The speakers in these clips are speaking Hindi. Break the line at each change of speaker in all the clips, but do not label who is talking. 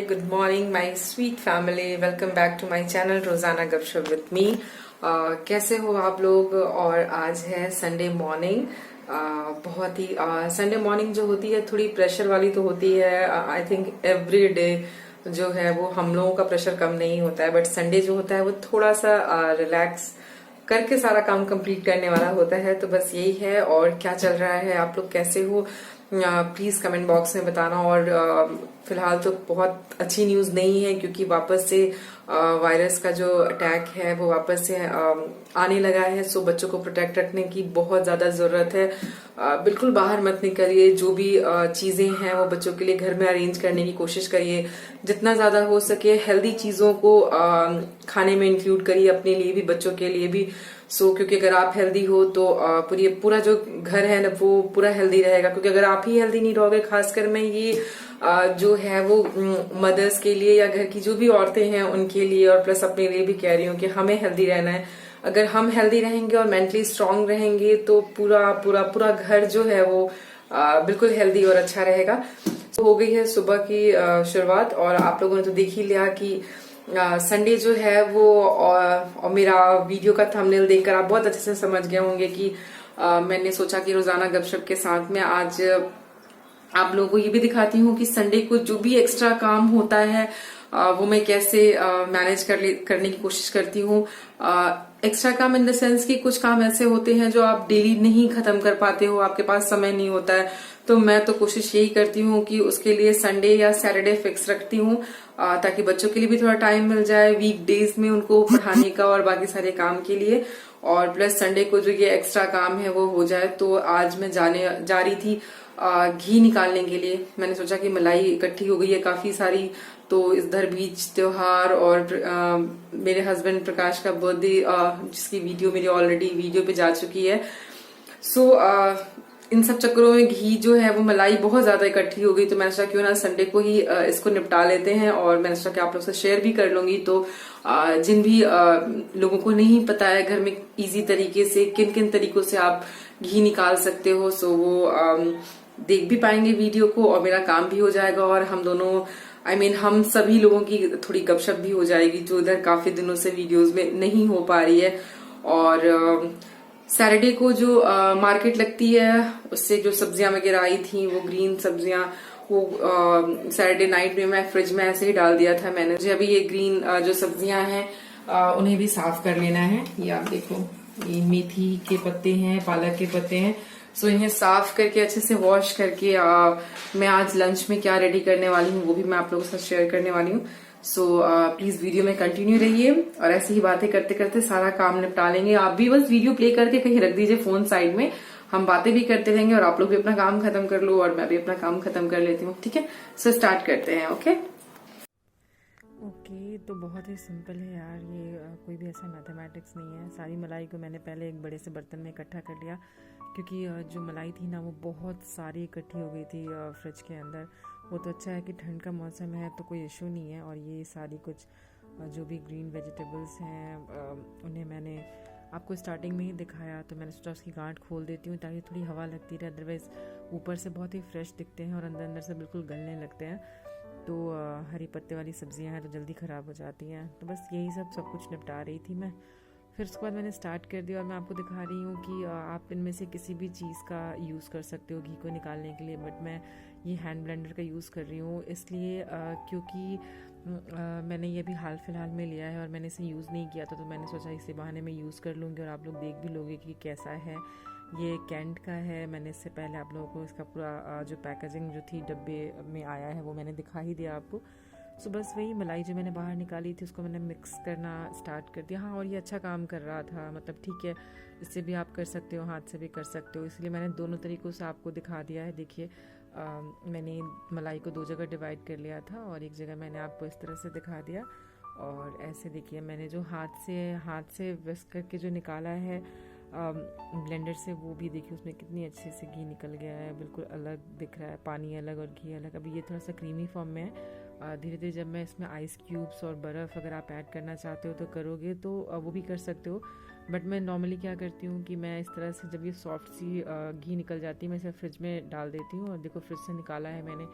good morning, my sweet family. Welcome back to my channel रोजाना गपशप विद मी। कैसे हो आप लोग। और आज है संडे मॉर्निंग। बहुत ही संडे मॉर्निंग जो होती है थोड़ी प्रेशर वाली तो होती है। आई थिंक एवरी डे जो है वो हम लोगों का प्रेशर कम नहीं होता है, बट संडे जो होता है वो थोड़ा सा रिलैक्स करके सारा काम कंप्लीट करने वाला होता है। तो बस यही है। और क्या चल रहा है, आप लोग कैसे हो, प्लीज कमेंट बॉक्स में बताना। और फिलहाल तो बहुत अच्छी न्यूज नहीं है, क्योंकि वापस से वायरस का जो अटैक है वो वापस से आने लगा है। सो बच्चों को प्रोटेक्ट रखने की बहुत ज्यादा जरूरत है। बिल्कुल बाहर मत निकलिए। जो भी चीजें हैं वो बच्चों के लिए घर में अरेंज करने की कोशिश करिए। जितना ज्यादा हो सके हेल्दी चीजों को खाने में इंक्लूड करिए, अपने लिए भी बच्चों के लिए भी। क्योंकि अगर आप हेल्दी हो तो पूरा जो घर है ना वो पूरा हेल्दी रहेगा। क्योंकि अगर आप ही हेल्दी नहीं रहोगे, खासकर मैं ये जो है वो मदर्स के लिए या घर की जो भी औरतें हैं उनके लिए, और प्लस अपने लिए भी कह रही हूँ कि हमें हेल्दी रहना है। अगर हम हेल्दी रहेंगे और मेंटली स्ट्रांग रहेंगे तो पूरा पूरा पूरा घर जो है वो बिल्कुल हेल्दी और अच्छा रहेगा। हो गई है सुबह की शुरुआत, और आप लोगों ने तो देख ही लिया कि संडे जो है वो और मेरा वीडियो का थंबनेल देखकर आप बहुत अच्छे से समझ गए होंगे कि मैंने सोचा कि रोजाना गपशप के साथ में आज आप लोगों को ये भी दिखाती हूँ कि संडे को जो भी एक्स्ट्रा काम होता है वो मैं कैसे मैनेज करने की कोशिश करती हूँ। एक्स्ट्रा काम इन द सेंस कि कुछ काम ऐसे होते हैं जो आप डेली नहीं खत्म कर पाते हो, आपके पास समय नहीं होता है। तो मैं तो कोशिश यही करती हूँ कि उसके लिए संडे या सैटरडे फिक्स रखती हूँ, ताकि बच्चों के लिए भी थोड़ा टाइम मिल जाए वीक डेज में उनको पढ़ाने का और बाकी सारे काम के लिए। और प्लस संडे को जो ये एक्स्ट्रा काम है वो हो जाए। तो आज मैं जा रही थी घी निकालने के लिए। मैंने सोचा कि मलाई इकट्ठी हो गई है काफी सारी, तो इधर बीच त्योहार और मेरे हस्बैंड प्रकाश का बर्थडे जिसकी वीडियो मेरी ऑलरेडी वीडियो पे जा चुकी है। इन सब चक्करों में घी जो है वो मलाई बहुत ज्यादा इकट्ठी हो गई। तो मैंने सोचा क्यों ना संडे को ही इसको निपटा लेते हैं, और मैंने सोचा कि आप लोग से शेयर भी कर लूंगी। तो जिन भी लोगों को नहीं पता है घर में इजी तरीके से किन किन तरीकों से आप घी निकाल सकते हो, सो वो देख भी पाएंगे वीडियो को, और मेरा काम भी हो जाएगा, और हम दोनों हम सभी लोगों की थोड़ी गपशप भी हो जाएगी जो इधर काफी दिनों से वीडियोस में नहीं हो पा रही है। और सैटरडे को जो मार्केट लगती है उससे जो सब्जियां वगैरह आई थी वो ग्रीन सब्जियां वो सैटरडे नाइट में मैं फ्रिज में ऐसे ही डाल दिया था मैंने। मुझे अभी ये ग्रीन जो सब्जियां हैं उन्हें भी साफ कर लेना है। ये आप देखो, ये मेथी के पत्ते हैं, पालक के पत्ते हैं। सो इन्हें साफ करके अच्छे से वॉश करके मैं आज लंच में क्या रेडी करने वाली हूँ वो भी मैं आप लोगों के साथ शेयर करने वाली हूँ। सो प्लीज वीडियो में कंटिन्यू रहिए, और ऐसी ही बातें करते करते सारा काम निपटा लेंगे। आप भी बस वीडियो प्ले करके कहीं रख दीजिए फोन साइड में, हम बातें भी करते रहेंगे और आप लोग भी अपना काम खत्म कर लो और मैं भी अपना काम खत्म कर लेती हूँ। ठीक है, सो स्टार्ट करते हैं। ओके, तो बहुत ही सिंपल है यार, ये कोई भी ऐसा मैथमेटिक्स नहीं है। सारी मलाई को मैंने पहले एक बड़े से बर्तन में इकट्ठा कर लिया, क्योंकि जो मलाई थी ना वो बहुत सारी इकट्ठी हो गई थी फ्रिज के अंदर। वो तो अच्छा है कि ठंड का मौसम है तो कोई इशू नहीं है। और ये सारी कुछ जो भी ग्रीन वेजिटेबल्स हैं उन्हें मैंने आपको स्टार्टिंग में ही दिखाया, तो मैंने सोचा उसकी गांठ खोल देती हूँ ताकि थोड़ी हवा लगती रहे। अदरवाइज़ ऊपर से बहुत ही फ्रेश दिखते हैं और अंदर अंदर से बिल्कुल गलने लगते हैं। तो हरी पत्ते वाली सब्जियां हैं तो जल्दी ख़राब हो जाती हैं। तो बस यही सब कुछ निपटा रही थी मैं। फिर उसके बाद मैंने स्टार्ट कर दिया, और मैं आपको दिखा रही हूँ कि आप इनमें से किसी भी चीज़ का यूज़ कर सकते हो घी को निकालने के लिए। बट मैं ये हैंड ब्लेंडर का यूज़ कर रही हूँ इसलिए क्योंकि मैंने ये भी हाल फिलहाल में लिया है और मैंने इसे यूज़ नहीं किया था, तो मैंने सोचा इसी बहाने में यूज़ कर लूँगी और आप लोग देख भी लोगे कि कैसा है। ये कैंट का है। मैंने इससे पहले आप लोगों को इसका पूरा जो पैकेजिंग जो थी डब्बे में आया है वो मैंने दिखा ही दिया आपको। सो बस वही मलाई जो मैंने बाहर निकाली थी उसको मैंने मिक्स करना स्टार्ट कर दिया। हाँ, और ये अच्छा काम कर रहा था, मतलब ठीक है, इससे भी आप कर सकते हो, हाथ से भी कर सकते हो, इसलिए मैंने दोनों तरीक़ों से आपको दिखा दिया है। देखिए मैंने मलाई को 2 जगह डिवाइड कर लिया था और एक जगह मैंने आपको इस तरह से दिखा दिया। और ऐसे देखिए मैंने जो हाथ से विस्क करके जो निकाला है ब्लेंडर से, वो भी देखिए उसमें कितनी अच्छे से घी निकल गया है, बिल्कुल अलग दिख रहा है, पानी अलग और घी अलग। अभी ये थोड़ा सा क्रीमी फॉर्म में है। धीरे धीरे जब मैं इसमें आइस क्यूब्स और बर्फ़ अगर आप ऐड करना चाहते हो तो करोगे तो वो भी कर सकते हो। बट मैं नॉर्मली क्या करती हूँ कि मैं इस तरह से जब ये सॉफ्ट सी घी निकल जाती है मैं इसे फ्रिज में डाल देती हूँ। और देखो फ्रिज से निकाला है मैंने,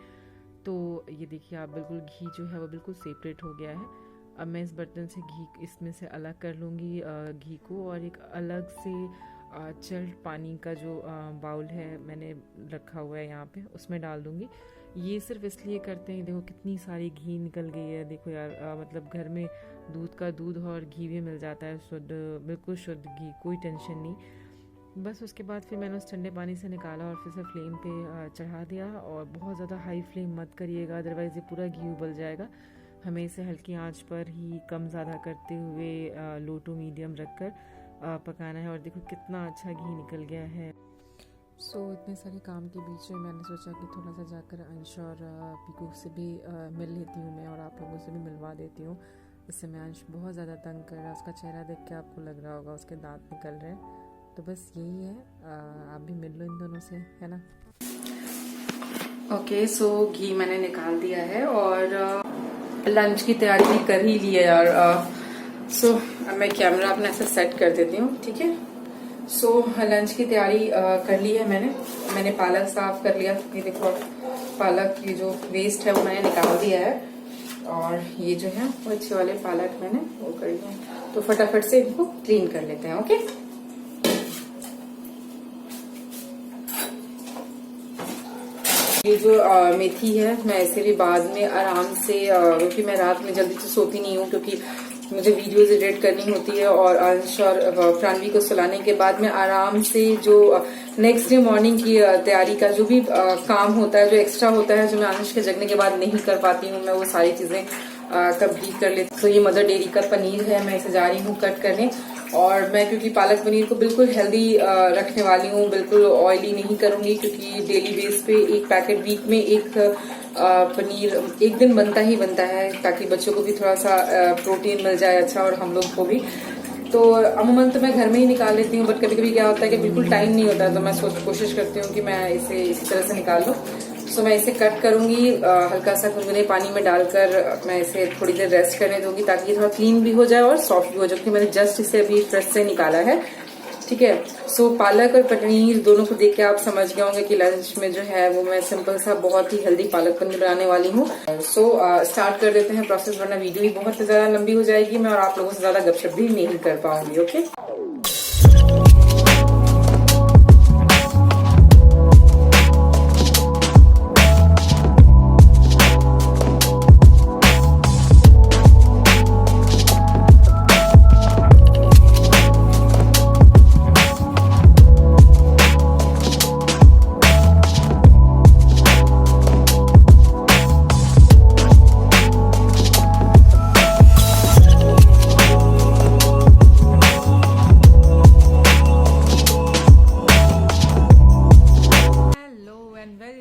तो ये देखिए आप, बिल्कुल घी जो है वो बिल्कुल सेपरेट हो गया है। अब मैं इस बर्तन से घी इसमें से अलग कर लूँगी घी को, और एक अलग से चिल्ड पानी का जो बाउल है मैंने रखा हुआ है यहाँ पे, उसमें डाल दूँगी। ये सिर्फ इसलिए करते हैं, देखो कितनी सारी घी निकल गई है। देखो यार मतलब घर में दूध का दूध और घी भी मिल जाता है शुद्ध, बिल्कुल शुद्ध घी, कोई टेंशन नहीं। बस उसके बाद फिर मैंने उस ठंडे पानी से निकाला और फिर से फ्लेम पे चढ़ा दिया। और बहुत ज़्यादा हाई फ्लेम मत करिएगा, अदरवाइज़ ये पूरा घी उबल जाएगा। हमें इसे हल्की आंच पर ही कम ज़्यादा करते हुए लो टू मीडियम रखकर पकाना है। और देखो कितना अच्छा घी निकल गया है। इतने सारे काम के बीच में मैंने सोचा कि थोड़ा सा जाकर अंश और पीकू से भी मिल लेती हूँ मैं, और आप लोगों से भी मिलवा देती हूँ। इस समय अंश बहुत ज़्यादा तंग कर रहा है, उसका चेहरा देख के आपको लग रहा होगा उसके दांत निकल रहे हैं। तो बस यही है, आप भी मिल लो इन दोनों से, है ना। ओके, सो घी मैंने निकाल दिया है और लंच की तैयारी भी कर ही ली है यार। अब मैं कैमरा अपना ऐसे सेट कर देती हूँ, ठीक है। लंच की तैयारी कर ली है मैंने पालक साफ कर लिया। ये देखो पालक की जो वेस्ट है वो मैंने निकाल दिया है, और ये जो है वो अच्छे वाले पालक मैंने वो कर लिया है। तो फटाफट से इनको क्लीन कर लेते हैं। ओके, ये जो मेथी है मैं इसे भी बाद में आराम से, क्योंकि मैं रात में जल्दी से सोती नहीं हूँ, क्योंकि मुझे वीडियोज एडिट करनी होती है, और अंश और प्राणवी को सुलाने के बाद में आराम से जो नेक्स्ट डे मॉर्निंग की तैयारी का जो भी काम होता है, जो एक्स्ट्रा होता है, जो मैं अंश के जगने के बाद नहीं कर पाती हूँ, मैं वो सारी चीजें कंप्लीट कर लेती हूँ। तो ये मदर डेयरी का पनीर है, मैं इसे जा रही हूँ कट करने। और मैं क्योंकि पालक पनीर को बिल्कुल हेल्दी रखने वाली हूँ, बिल्कुल ऑयली नहीं करूंगी, क्योंकि डेली बेस पे एक पैकेट, वीक में एक पनीर एक दिन बनता ही बनता है, ताकि बच्चों को भी थोड़ा सा प्रोटीन मिल जाए अच्छा, और हम लोग को भी। तो अमूमन तो मैं घर में ही निकाल लेती हूँ, बट कभी कभी क्या होता है कि बिल्कुल टाइम नहीं होता है, तो मैं कोशिश करती हूँ कि मैं इसे इसी तरह से निकाल लूँ। मैं इसे कट करूंगी, हल्का सा गुनगुने पानी में डालकर मैं इसे थोड़ी देर रेस्ट करने दूंगी, ताकि ये थोड़ा क्लीन भी हो जाए और सॉफ्ट भी हो जाए, क्योंकि मैंने जस्ट इसे अभी फ्रेश से निकाला है, ठीक है। पालक और पनीर दोनों को देख के आप समझ गए होंगे कि लंच में जो है वो मैं सिंपल सा बहुत ही हेल्दी पालक पनीर बनाने वाली हूँ। स्टार्ट कर देते हैं प्रोसेस, वरना वीडियो ही बहुत ज्यादा लंबी हो जाएगी मैं, और आप लोगों से ज्यादा गपशप भी नहीं कर पाऊंगी। Okay,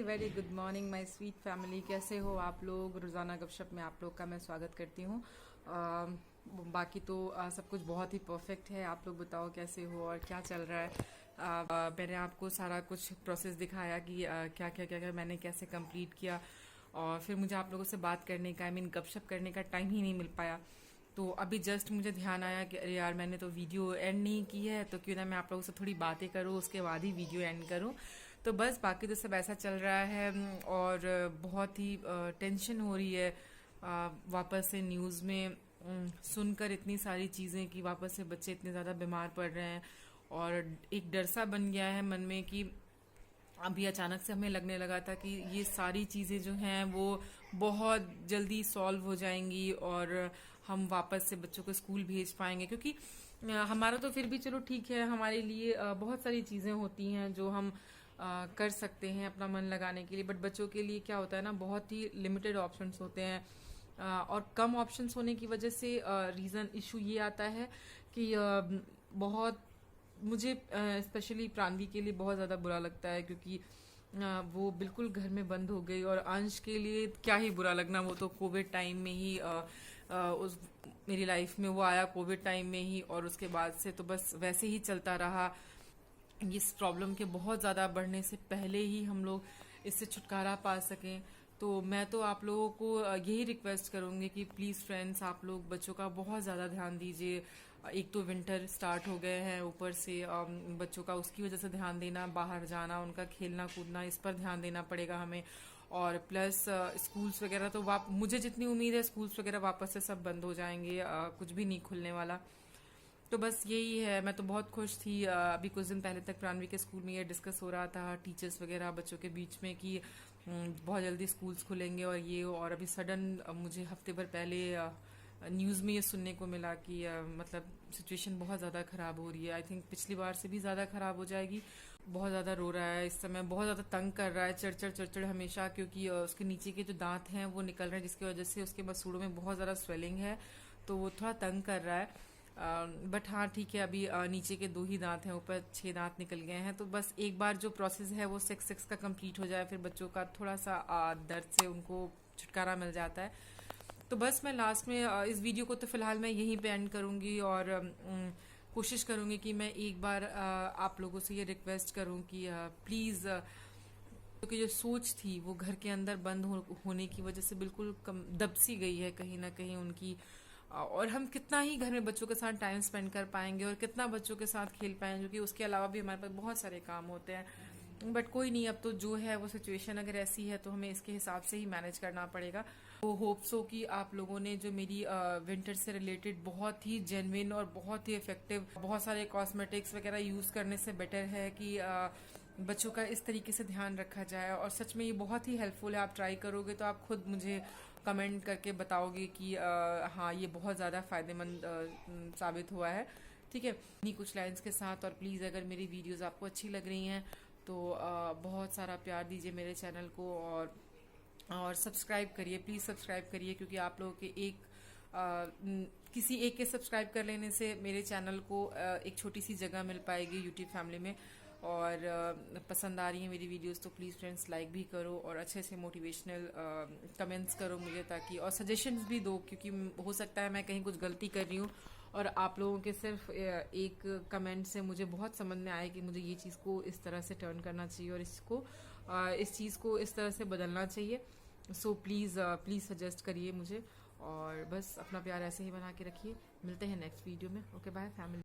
very good morning my sweet family. कैसे हो आप लोग? रोजाना गपशप में आप लोग का मैं स्वागत करती हूँ। बाकी तो सब कुछ बहुत ही परफेक्ट है। आप लोग बताओ कैसे हो और क्या चल रहा है। मैंने आपको सारा कुछ प्रोसेस दिखाया कि क्या क्या क्या क्या मैंने कैसे कंप्लीट किया, और फिर मुझे आप लोगों से बात करने का, गपशप करने का टाइम ही नहीं मिल पाया। तो अभी जस्ट मुझे ध्यान आया कि अरे यार मैंने तो वीडियो एंड नहीं की है, तो क्यों ना मैं आप लोगों से थोड़ी बातें करूँ, उसके बाद ही वीडियो एंड करूँ। तो बस बाकी तो सब ऐसा चल रहा है, और बहुत ही टेंशन हो रही है वापस से न्यूज़ में सुनकर इतनी सारी चीज़ें कि वापस से बच्चे इतने ज़्यादा बीमार पड़ रहे हैं, और एक डर सा बन गया है मन में कि अभी अचानक से हमें लगने लगा था कि ये सारी चीज़ें जो हैं वो बहुत जल्दी सॉल्व हो जाएंगी, और हम वापस से बच्चों को स्कूल भेज पाएंगे। क्योंकि हमारा तो फिर भी चलो ठीक है, हमारे लिए बहुत सारी चीज़ें होती हैं जो हम कर सकते हैं अपना मन लगाने के लिए, बट बच्चों के लिए क्या होता है ना, बहुत ही लिमिटेड ऑप्शंस होते हैं, और कम ऑप्शंस होने की वजह से रीज़न इशू ये आता है कि बहुत मुझे स्पेशली प्राणवी के लिए बहुत ज़्यादा बुरा लगता है, क्योंकि वो बिल्कुल घर में बंद हो गई। और अंश के लिए क्या ही बुरा लगना, वो तो कोविड टाइम में ही उस मेरी लाइफ में वो आया कोविड टाइम में ही, और उसके बाद से तो बस वैसे ही चलता रहा। इस प्रॉब्लम के बहुत ज़्यादा बढ़ने से पहले ही हम लोग इससे छुटकारा पा सकें। तो मैं तो आप लोगों को यही रिक्वेस्ट करूँगी कि प्लीज़ फ्रेंड्स, आप लोग बच्चों का बहुत ज़्यादा ध्यान दीजिए। एक तो विंटर स्टार्ट हो गए हैं, ऊपर से बच्चों का उसकी वजह से ध्यान देना, बाहर जाना, उनका खेलना कूदना, इस पर ध्यान देना पड़ेगा हमें। और प्लस स्कूल्स वगैरह तो मुझे जितनी उम्मीद है स्कूल्स वगैरह वापस से सब बंद हो जाएंगे, कुछ भी नहीं खुलने वाला। तो बस यही है। मैं तो बहुत खुश थी। अभी कुछ दिन पहले तक प्राणवी के स्कूल में ये डिस्कस हो रहा था टीचर्स वगैरह बच्चों के बीच में कि बहुत जल्दी स्कूल्स खुलेंगे और ये, और अभी सडन मुझे हफ्ते भर पहले न्यूज़ में ये सुनने को मिला कि मतलब सिचुएशन बहुत ज़्यादा ख़राब हो रही है। आई थिंक पिछली बार से भी ज़्यादा ख़राब हो जाएगी। बहुत ज़्यादा रो रहा है इस समय, बहुत ज़्यादा तंग कर रहा है, चढ़ हमेशा, क्योंकि उसके नीचे के जो दांत हैं वो निकल रहे हैं, जिसकी वजह से उसके मसूड़ों में बहुत ज़्यादा स्वेलिंग है, तो वो थोड़ा तंग कर रहा है। बट हाँ ठीक है, अभी नीचे के 2 ही दांत हैं, ऊपर 6 दांत निकल गए हैं। तो बस एक बार जो प्रोसेस है वो 6 का कंप्लीट हो जाए, फिर बच्चों का थोड़ा सा दर्द से उनको छुटकारा मिल जाता है। तो बस मैं लास्ट में इस वीडियो को तो फिलहाल मैं यहीं पे एंड करूंगी, और कोशिश करूंगी कि मैं एक बार आप लोगों से ये रिक्वेस्ट करूं कि प्लीज़, क्योंकि जो सोच थी वो घर के अंदर बंद होने की वजह से बिल्कुल दब सी गई है कहीं ना कहीं उनकी। और हम कितना ही घर में बच्चों के साथ टाइम स्पेंड कर पाएंगे और कितना बच्चों के साथ खेल पाएंगे, क्योंकि उसके अलावा भी हमारे पास बहुत सारे काम होते हैं। बट कोई नहीं, अब तो जो है वो सिचुएशन अगर ऐसी है तो हमें इसके हिसाब से ही मैनेज करना पड़ेगा। तो होप सो कि आप लोगों ने जो मेरी विंटर से रिलेटेड बहुत ही जेन्युइन और बहुत ही इफेक्टिव, बहुत सारे कॉस्मेटिक्स वगैरह यूज करने से बेटर है कि बच्चों का इस तरीके से ध्यान रखा जाए। और सच में ये बहुत ही हेल्पफुल है। आप ट्राई करोगे तो आप खुद मुझे कमेंट करके बताओगे कि हाँ ये बहुत ज़्यादा फायदेमंद साबित हुआ है। ठीक है, इन्हीं कुछ लाइंस के साथ, और प्लीज़ अगर मेरी वीडियोस आपको अच्छी लग रही हैं तो बहुत सारा प्यार दीजिए मेरे चैनल को, और सब्सक्राइब करिए, प्लीज़ सब्सक्राइब करिए, क्योंकि आप लोगों के किसी एक के सब्सक्राइब कर लेने से मेरे चैनल को एक छोटी सी जगह मिल पाएगी यूट्यूब फैमिली में। और पसंद आ रही है मेरी वीडियोस तो प्लीज़ फ्रेंड्स लाइक भी करो, और अच्छे से मोटिवेशनल कमेंट्स करो मुझे, ताकि और सजेशंस भी दो, क्योंकि हो सकता है मैं कहीं कुछ गलती कर रही हूँ और आप लोगों के सिर्फ एक कमेंट से मुझे बहुत समझ में आए कि मुझे ये चीज़ को इस तरह से टर्न करना चाहिए और इस चीज़ को इस तरह से बदलना चाहिए। सो प्लीज़ सजेस्ट करिए मुझे, और बस अपना प्यार ऐसे ही बना के रखिए। मिलते हैं नेक्स्ट वीडियो में। Okay bye family.